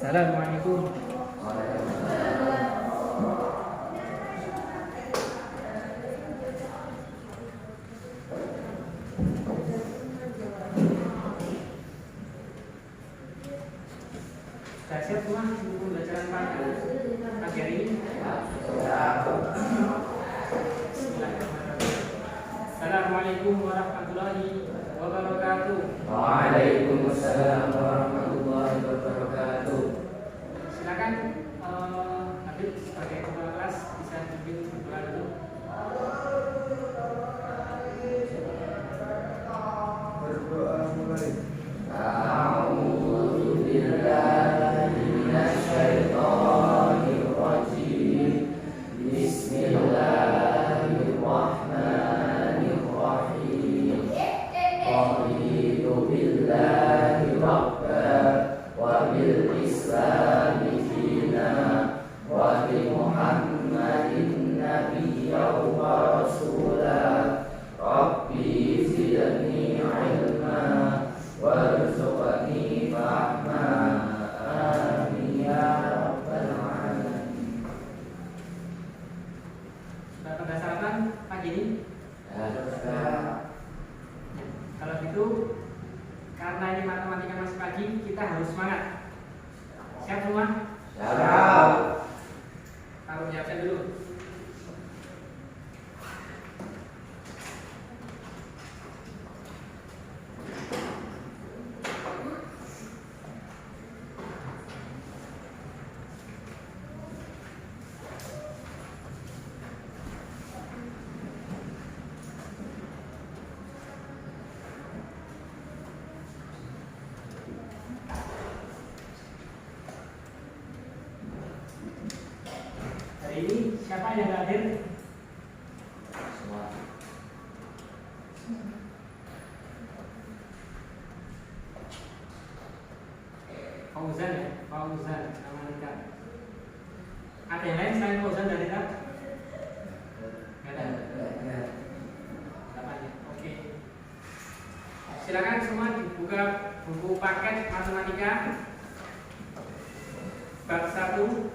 Assalamualaikum. Sudah siap semua buku bacaan pagi hari ini? Assalamualaikum warahmatullahi wabarakatuh. Waalaikumsalam warahmatullahi wabarakatuh. Silakan Habib sebagai kepala kelas bisa pimpin berdoa dulu. Berdoa mulai. A'udzu billahi minasyaitonir rajim. Bismillahirrahmanirrahim. Raditu billahi rabban wa bil islami dinan wa bi Muhammadin nabiyyan wa rasulan. Rabbi zidni ilma warzuqni fahma. Amin ya rabbal alamin. Sudah pada sarapan pagi ini? Kalau gitu, karena ini matematika masih pagi, kita harus semangat. Siap semua? Siap. Taruh di absen dulu. Hari ini siapa yang hadir? Semua. Fauzan ya? Fauzan sama Rita. Ada yang lain selain Fauzan dan Rita? Nggak ada? Delapan ya? Oke. Silakan semua dibuka buku paket matematika bab 1.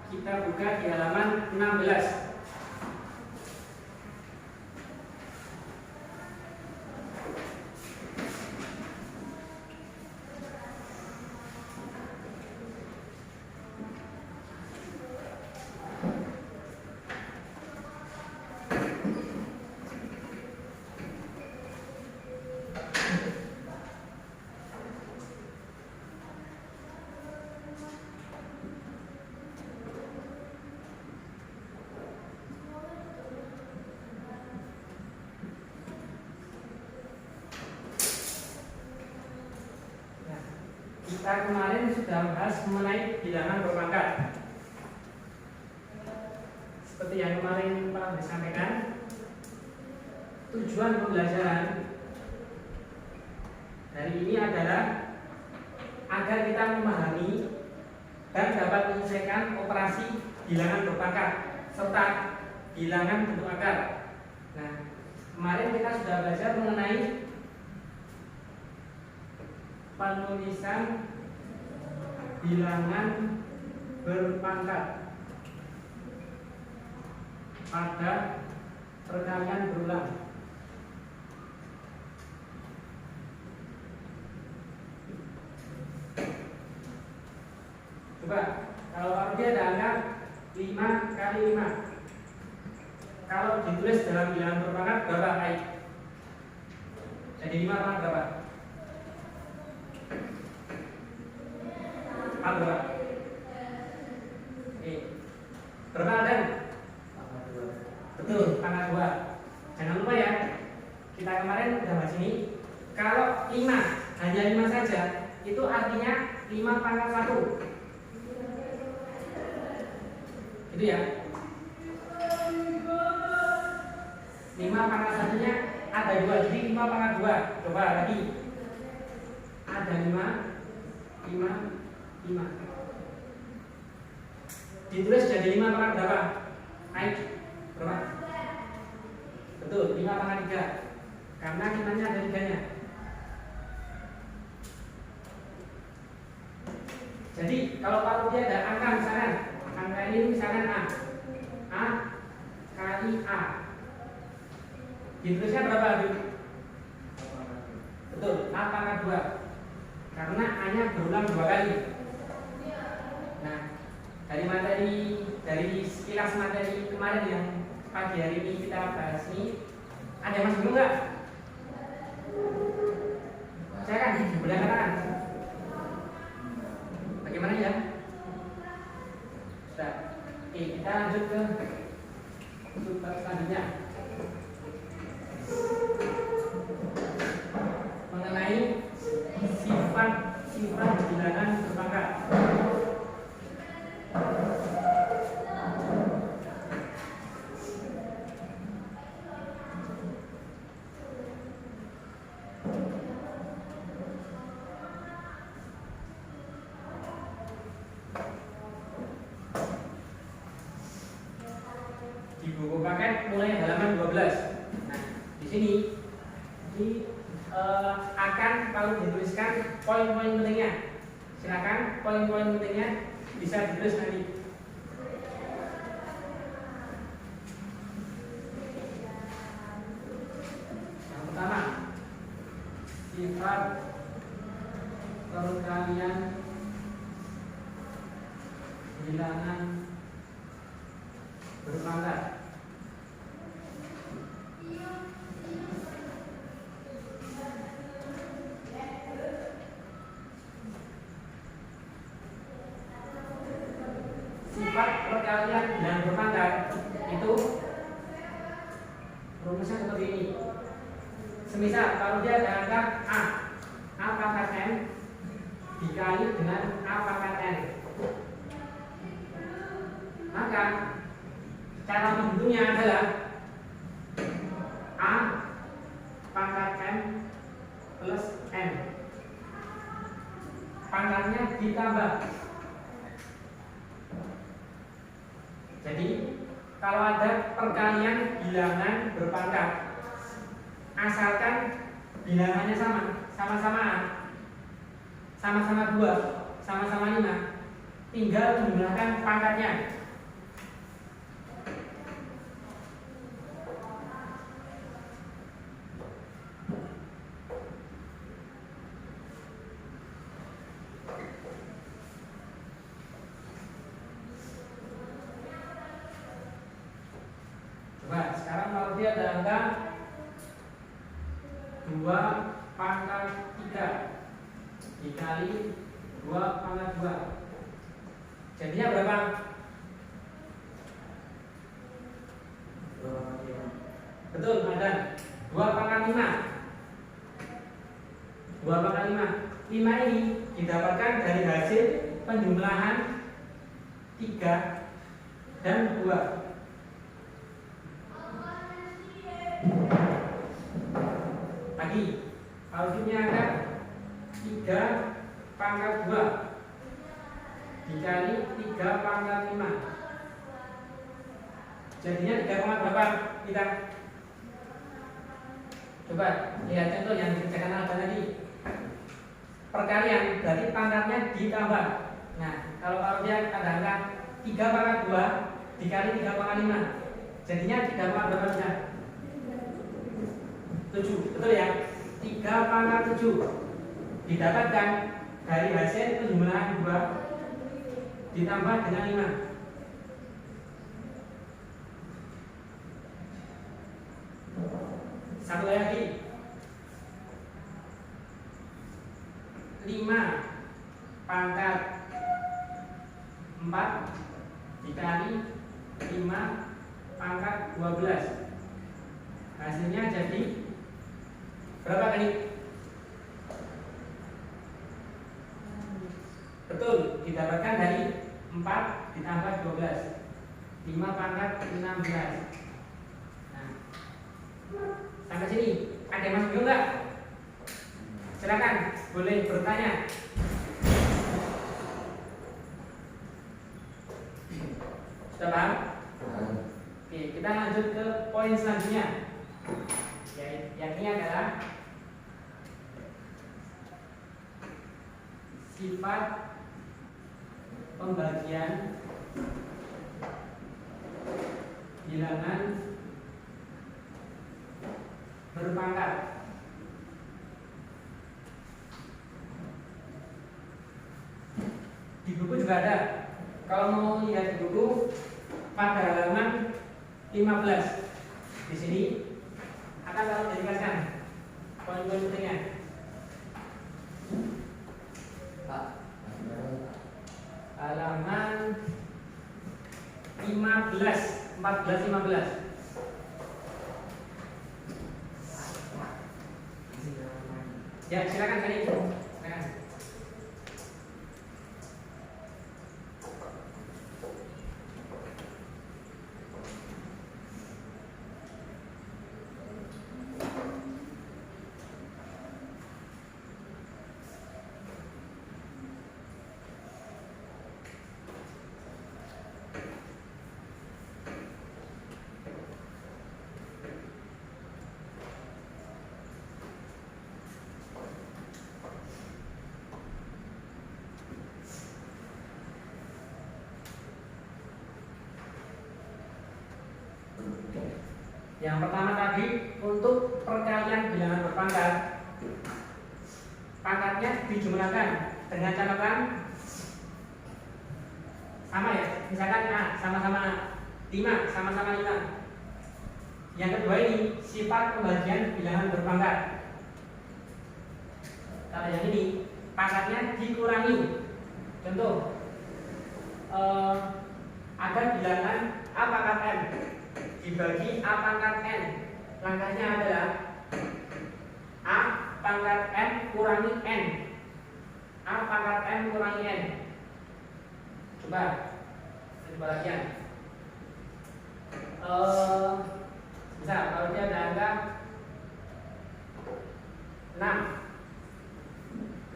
Kita buka di halaman 16. Kita kemarin sudah bahas mengenai bilangan berpangkat. Seperti yang kemarin telah disampaikan, tujuan pembelajaran hari ini adalah agar kita memahami dan dapat menyelesaikan operasi bilangan berpangkat serta bilangan bentuk akar. Nah, kemarin kita sudah belajar mengenai penulisan bilangan berpangkat pada perkalian berulang. Coba, kalau dia ada angka 5 kali 5, kalau ditulis dalam bilangan berpangkat berapa kali? Jadi 5 pangkat berapa? Berapa? Oke. Berapa ada? Betul, pangkat 2. Jangan lupa ya, kita kemarin sudah bahas ini. Kalau 5, hanya 5 saja, itu artinya 5 pangkat 1. Gitu ya. 5 pangkat 1-nya ada 2, jadi 5 pangkat 2. Coba lagi. Ada 5, 5. Ditulis jadi 5 pangkat berapa? Naik berapa? Betul, 5 pangkat 3. Karena 5-nya ada 3-nya. Jadi kalau Pak Rudi ada angka misalkan, angka ini misalkan A kali A, ditulisnya berapa Habib? Betul, A pangkat 2 karena A nya berulang 2 kali. Nah, dari sekilas materi kemarin yang pagi hari ini kita bahas ini, ada yang masih bingung nggak? Saya kan boleh katakan. Bagaimana ya? Sudah. Oke, kita lanjut ke bab selanjutnya. Mengenai sifat bilangan berpangkat. Di buku paket mulai halaman 12. Nah, di sini akan kalau dituliskan poin-poin pentingnya. Silakan poin-poin pentingnya bisa ditulis nanti. Yang pertama, sifat perkalian bilangan berpangkat. Sifat perkalian bilangan berpangkat itu rumusnya seperti ini. Semisal kalau dia ada angka A pangkat N dikali dengan A pangkat N, maka cara menghitungnya adalah A pangkat M plus N, pangkatnya ditambah. Jadi kalau ada perkalian bilangan berpangkat, asalkan bilangannya sama-sama A, sama-sama 2, sama-sama 5, tinggal menggunakan pangkatnya. Coba sekarang kalau dia ada angka 2 pangkat 3 dikali 2 pangkat 2, jadinya berapa? Betul, ada 2 pangkat 5. 2 pangkat 5 ini didapatkan dari hasil penjumlahan 3 dan 2. Lagi, kalau ini ada 3 pangkat 2 dikali 3 pangkat 5, jadinya 3 pangkat berapa kita? Coba lihat contoh yang dikerjakan Alban tadi. Perkalian berarti pangkatnya ditambah. Nah, kalau dia ada angka 3 pangkat 2 dikali 3 pangkat 5, jadinya 3 pangkat berapa bisa? 7, betul ya? 3 pangkat 7 didapatkan dari hasil penjumlahan 2 ditambah dengan 5. Satu lagi, 5 pangkat 4 dikali 5 pangkat 12, hasilnya jadi berapa kali? Betul, didapatkan dari 4 ditambah 12, 5 pangkat 16. Nah, sampai sini ada yang masih bingung nggak? Silakan, boleh bertanya. Sudah paham? Oke, kita lanjut ke poin selanjutnya. Yang ini adalah sifat pembagian bilangan berpangkat. Di buku juga ada. Kalau mau lihat di buku pada halaman 15 di sini akan selalu dijelaskan poin-poin pentingnya. Halaman 15, 14, 15. Ya, silakan tadi. Silakan. Yang pertama tadi untuk perkalian bilangan berpangkat, pangkatnya dijumlahkan dengan catatan sama ya. Misalkan sama-sama 5, sama-sama 5. Yang kedua ini sifat pembagian bilangan berpangkat. Kalau yang ini pangkatnya dikurangi. Contoh, ada bilangan A pangkat M dibagi A pangkat N. Langkahnya adalah A pangkat M kurangi N. A pangkat M kurangi N. Coba bagian. Misal kalau dia ada angka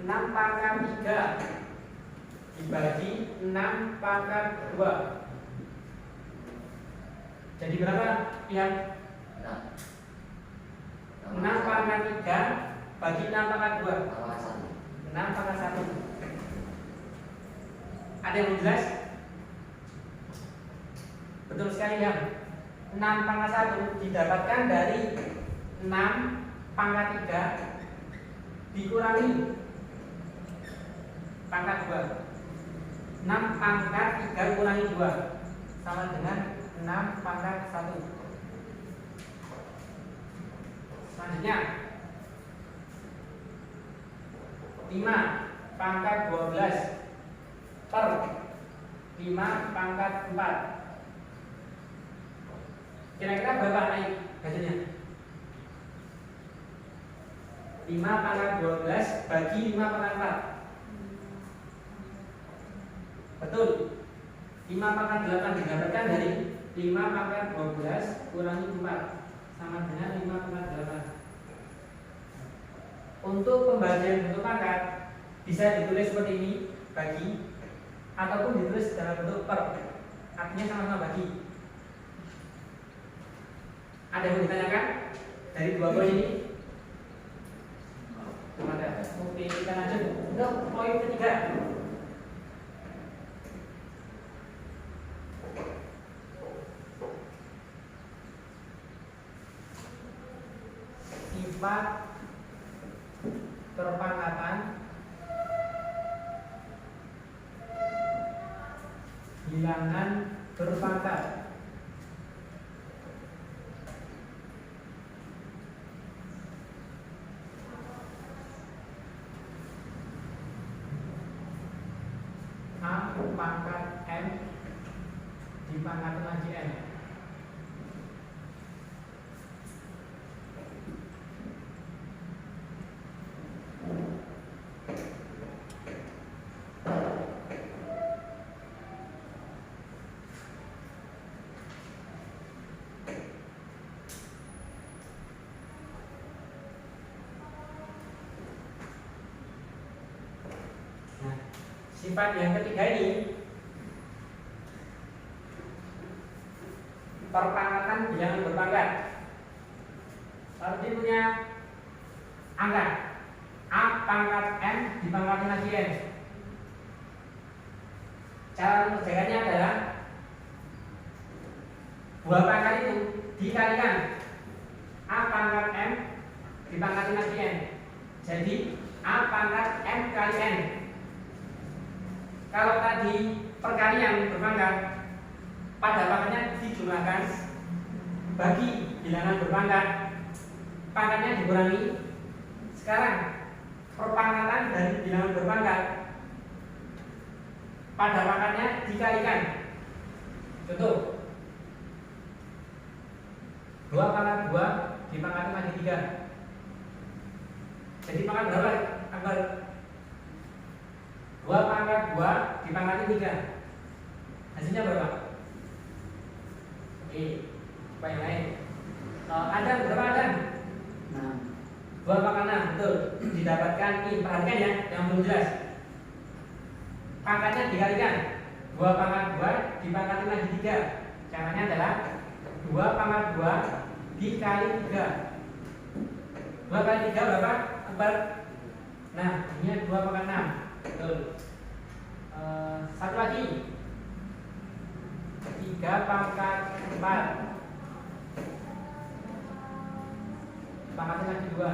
6 pangkat 3 dibagi 6 pangkat 2. Jadi berapa pihak? 6 pangkat 3 bagi 6 pangkat 2. 6 pangkat 1. Ada yang belum jelas? Betul sekali ya. 6 pangkat 1 didapatkan dari 6 pangkat 3 dikurangi pangkat 2. 6 pangkat 3 kurangi 2 sama dengan 6 pangkat 1. Selanjutnya 5 pangkat 12 per 5 pangkat 4. Kira-kira berapa naik hasilnya? 5 pangkat 12 bagi 5 pangkat 4. Betul. 5 pangkat 8 didapatkan dari 5 pangkat 12 kurangi 4 sama dengan 5 pangkat 8. Untuk pembagian bentuk pangkat bisa ditulis seperti ini, bagi, ataupun ditulis dalam bentuk per, artinya sama-sama bagi. Ada yang mau ditanyakan dari dua poin ini? Belum ada. Oke, kita lanjut untuk poin ketiga. Sifat perpangkatan bilangan berpangkat. A pangkat M dipangkatkan lagi M. Sifat yang ketiga ini perpangkatan bilangan berpangkat. Kalau dia punya angka A pangkat M dipangkatin lagi N. Cara mengerjakannya adalah buah pangkat itu dikalikan A pangkat M dipangkati lagi N. Jadi A pangkat M kali N. Kalau tadi perkalian berpangkat, pada pangkatnya dijumlahkan bagi bilangan berpangkat, pangkatnya dikurangi. Sekarang perpangkatan dari bilangan berpangkat, pada pangkatnya dikalikan. Contoh 2 pangkat 2 dipangkati lagi 3. Jadi pangkat berapa? Angka 2 pangkat 2 dipangkati 3. Hasilnya berapa? Oke, coba yang lain. Ada berapa ada? 6. 2 pangkat 6, betul. Didapatkan ini, perhatikan ya, yang belum jelas. Pangkatnya dikalikan 2 pangkat 2 dipangkati lagi 3. Caranya adalah 2 pangkat 2 dikali 3. 2 kali 3 berapa? 4. Nah, ini 2 pangkat 6. Betul. Satu lagi 3 pangkat 4 pangkatnya lagi 2.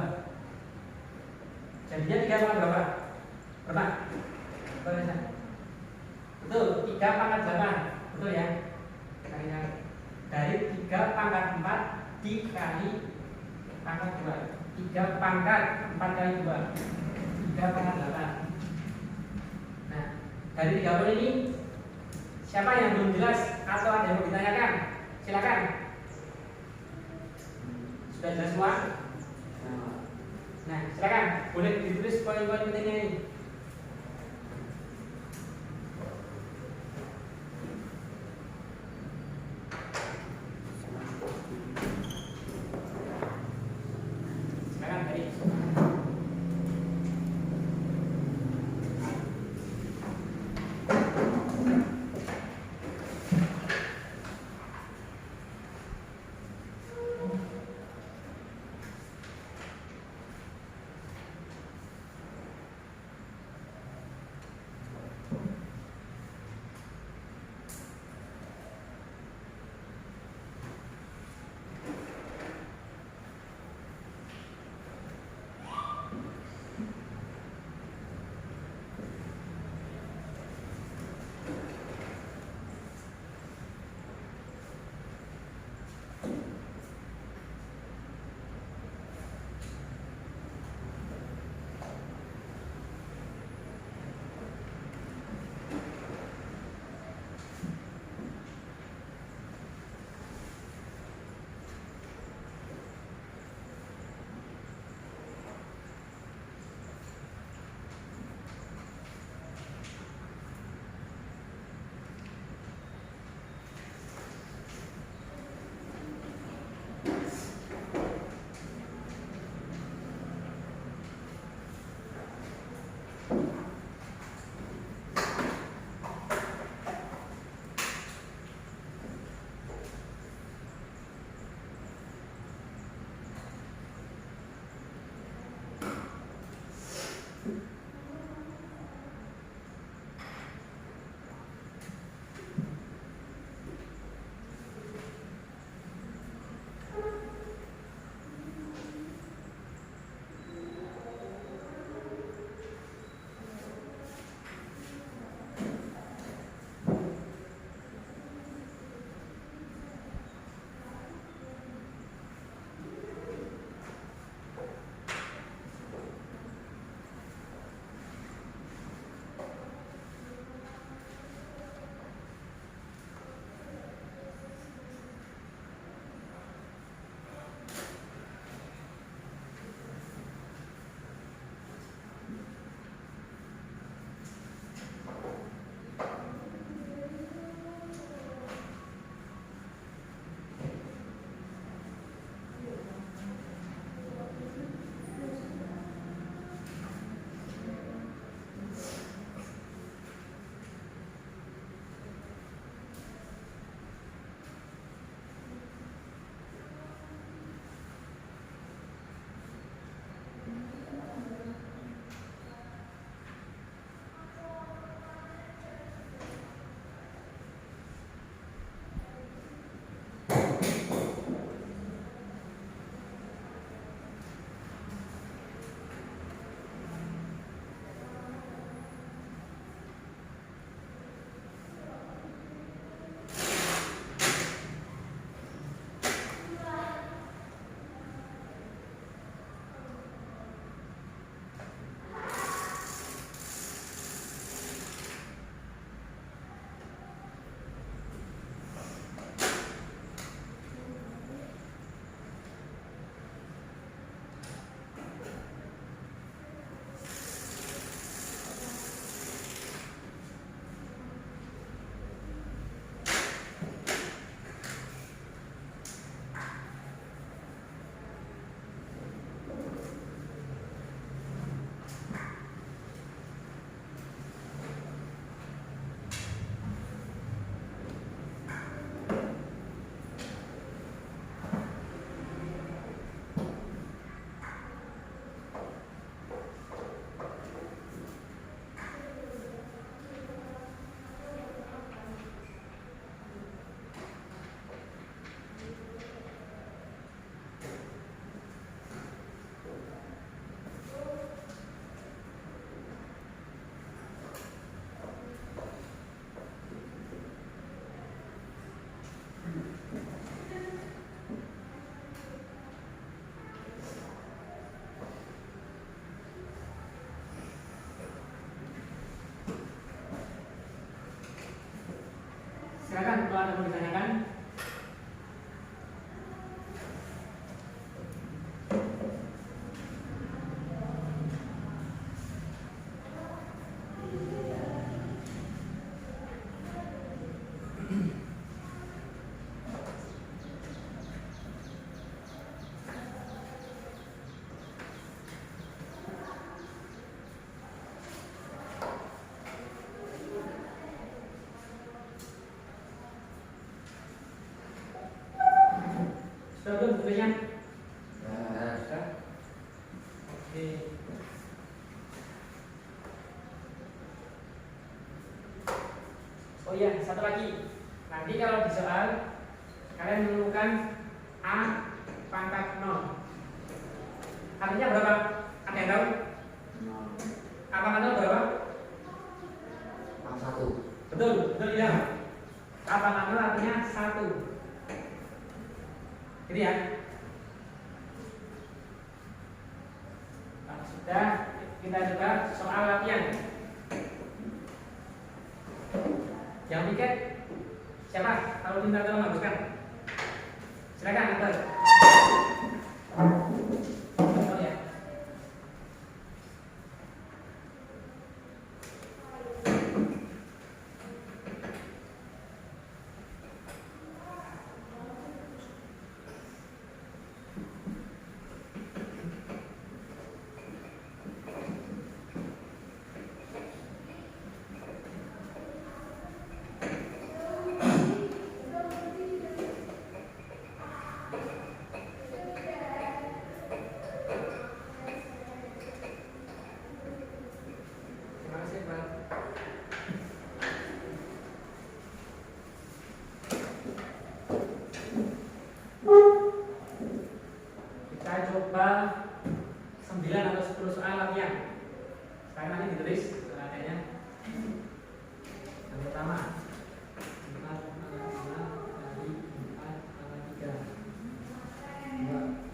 Jadinya 3 pangkat berapa? Berapa? Betul, 3 pangkat 8. Betul ya? Dari 3 pangkat 4 dikali pangkat 2. 3 pangkat 4 kali 2 3 pangkat 8. Nah, dari 30 ini siapa yang belum jelas atau ada yang mau ditanyakan? Silakan. Sudah jelas semua? Nah, silakan. Boleh ditulis poin-poin pentingnya ini. ditanyakan? Sudah belum bukunya? Sudah. Oke. Oh iya, satu lagi. Nanti kalau di soal kalian menemukan A pangkat 0. Artinya berapa? Ada yang tahu? A pangkat 0 berapa? Satu. Betul, betul ya. A pangkat 0 artinya 1. Gitu ya. Nah, sudah, kita coba soal latihan. Yang pikir siapa? Kalau minta tolong baguskan. Silakan, Abel. Oh ya. Terima kasih, Bang. Kita coba 9 atau 10 soal latihan. Sekarang nanti ditulis latihannya. Yang pertama, 4 pangkat 5 dari 4 pangkat 3. 2.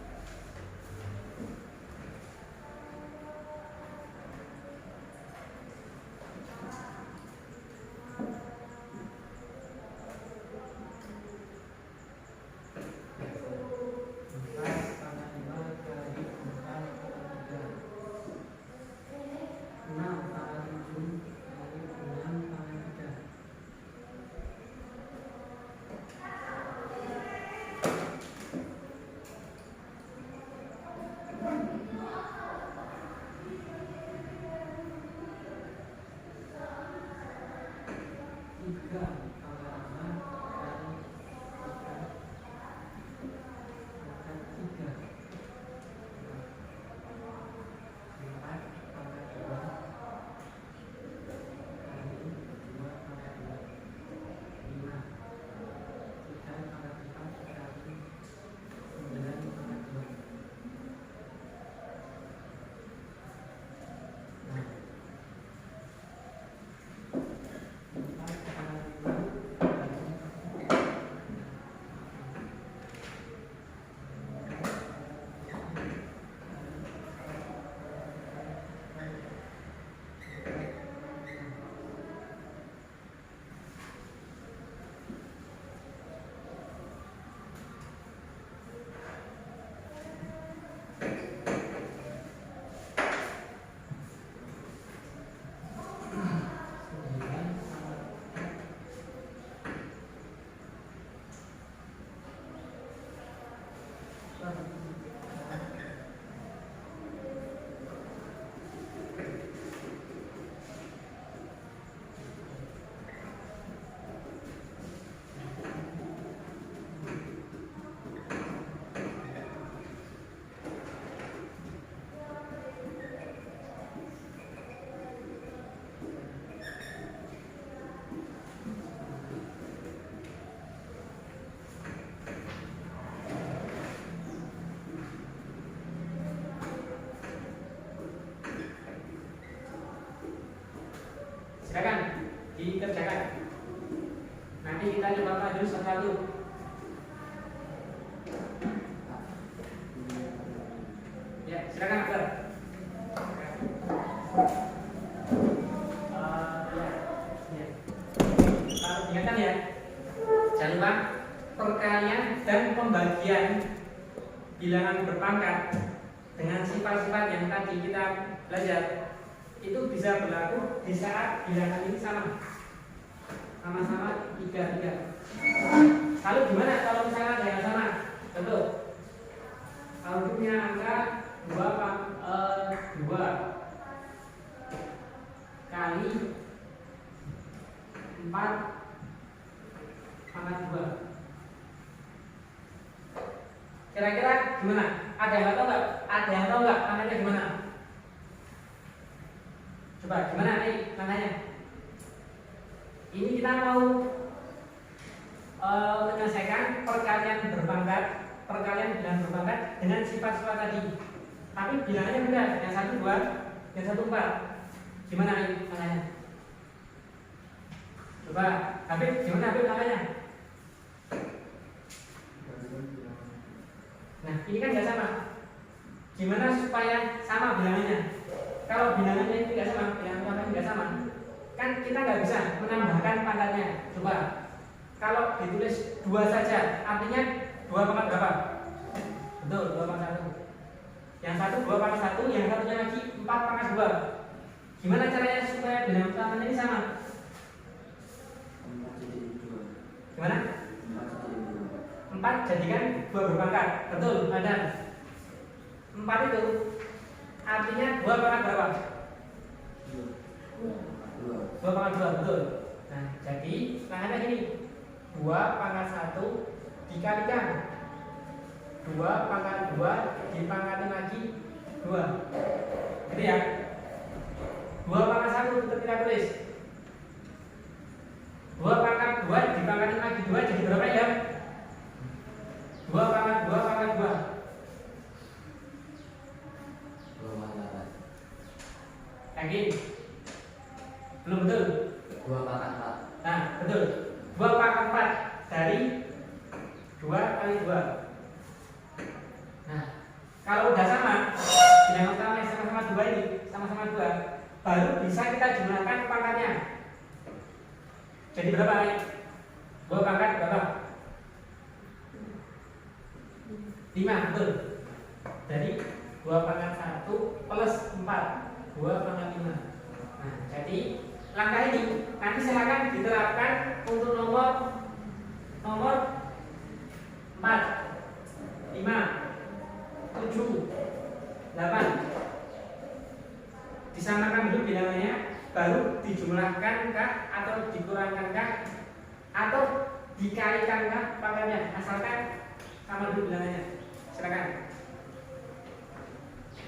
Silakan dikerjakan. Nanti kita coba maju satu-satu. Ya, silakan Akbar. Ya. Ingatkan ya, jangan lupa dan pembagian bilangan berpangkat dengan sifat-sifat yang tadi kita belajar itu bisa berlaku di saat bilangan ini sama-sama 3. Lalu gimana kalau misalnya ada yang sama? Contoh, kalau punya angka 2 kali 4 pangkat 2. Kira-kira gimana? Ada yang tahu nggak? Ada yang tahu nggak namanya gimana? Coba gimana nih namanya? Ini kita mau menyelesaikan perkalian bilangan berpangkat dengan sifat-sifat tadi. Tapi bilangannya beda, yang satu 2, yang satu 4. Gimana ini namanya? Coba, Habib, gimana Habib namanya? Nah, ini kan nggak sama. Gimana supaya sama bilangannya? Kalau bilangannya itu nggak sama, bilangan pangkat nggak sama, kan kita nggak bisa menambahkan pangkatnya. Coba, kalau ditulis 2 saja, artinya 2 pangkat berapa? Betul, 2 pangkat 1. Yang satu 2 pangkat 1, yang satunya lagi 4 pangkat 2. Gimana caranya supaya bilangan utamanya ini sama? Gimana? 4 jadikan 2 berpangkat. Betul, Badan. 4 itu artinya 2 pangkat berapa? 2 pangkat 2, betul. Nah, jadi tangannya gini, 2 pangkat 1 dikalikan 2 pangkat 2 dipangkatin lagi 2. Gitu ya. 2 pangkat 1 tetap kita tulis. 2 pangkat 2 dipangkatin lagi 2 jadi berapa ya? 2 pangkat 2 pangkat 2. Yakin? Belum betul? 2 pangkat 4. Nah, betul. 2 pangkat 4 dari 2 kali 2. Nah, kalau udah sama, bilangan utama yang sama-sama 2 ini, sama-sama 2, baru bisa kita jumlahkan pangkatnya. Jadi berapa nih? 2 pangkat berapa? 5, betul. Jadi 2 pangkat 1 plus 4, 2 pangkat 5. Nah, jadi langkah ini nanti silakan diterapkan untuk nomor 4, 5, 7, 8. Disamakan dulu bilangannya, baru dijumlahkan kah atau dikurangkan kah atau dikalikan kah pangkatnya, asalkan sama dulu bilangannya. Silakan.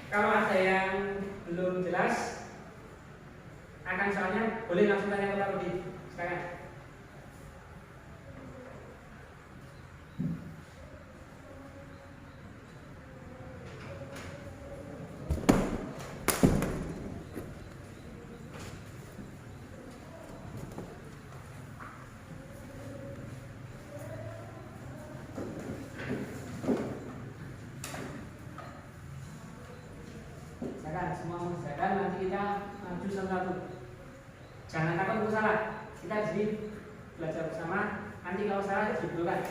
Kalau ada yang belum jelas akan soalnya, boleh langsung tanya ke Pak Rudi. Silakan. Semua mengerjakan, nanti kita maju satu-satu. Jangan takut untuk salah. Kita di sini belajar bersama. Nanti kalau salah dibelokkan.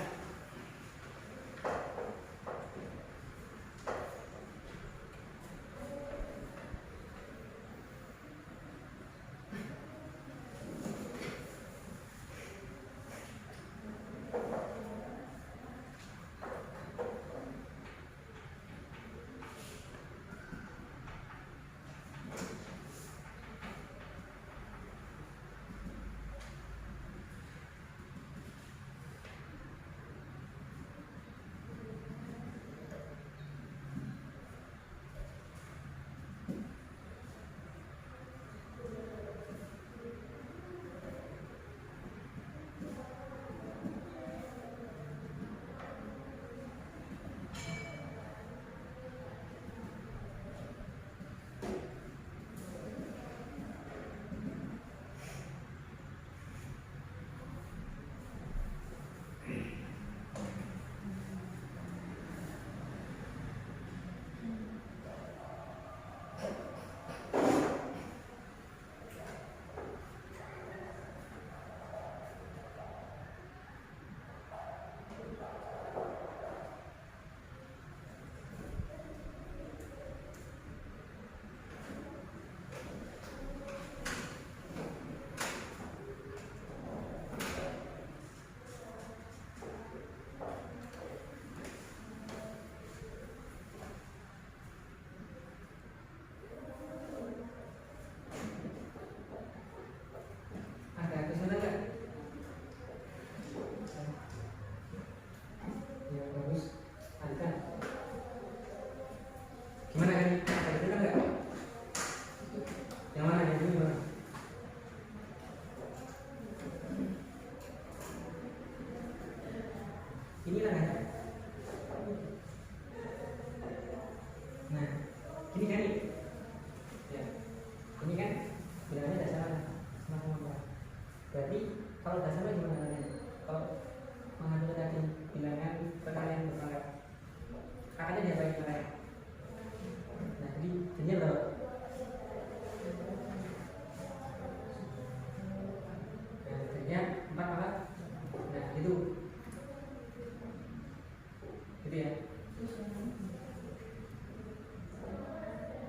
gitu ya.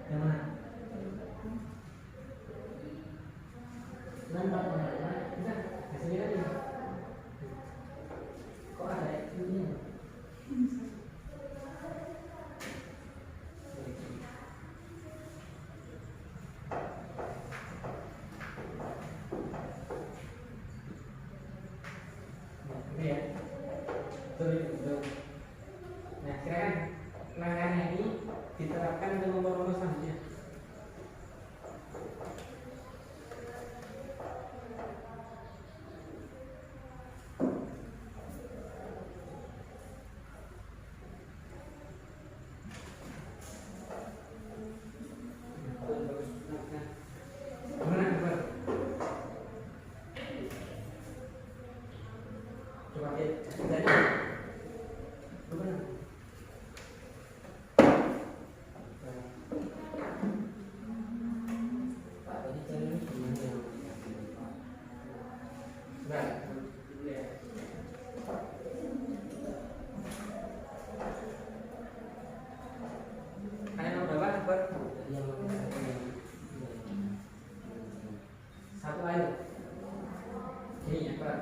Yang mana? Nampak mana? Bisa, hasilnya tadi. Kok ada ini? Ini ya. Betul. Nah, sekarang langkahnya ini diterapkan ke nomor selanjutnya. Gimana, Akbar? Coba lihat dari gimana? Pak, tadi caranya gimana ya? Nah, dulu ya. Ada nomor berapa, Akbar? Satu air. Ini ya, Pak.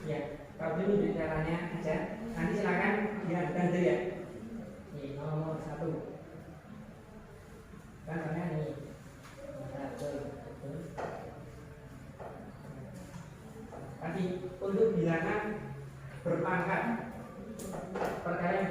Ya, kalau dulu di caranya aja. Nanti silakan diadukan dulu ya. Ini nomor 1. Kan karena ini. Tadi untuk bilangan berpangkat perkara yang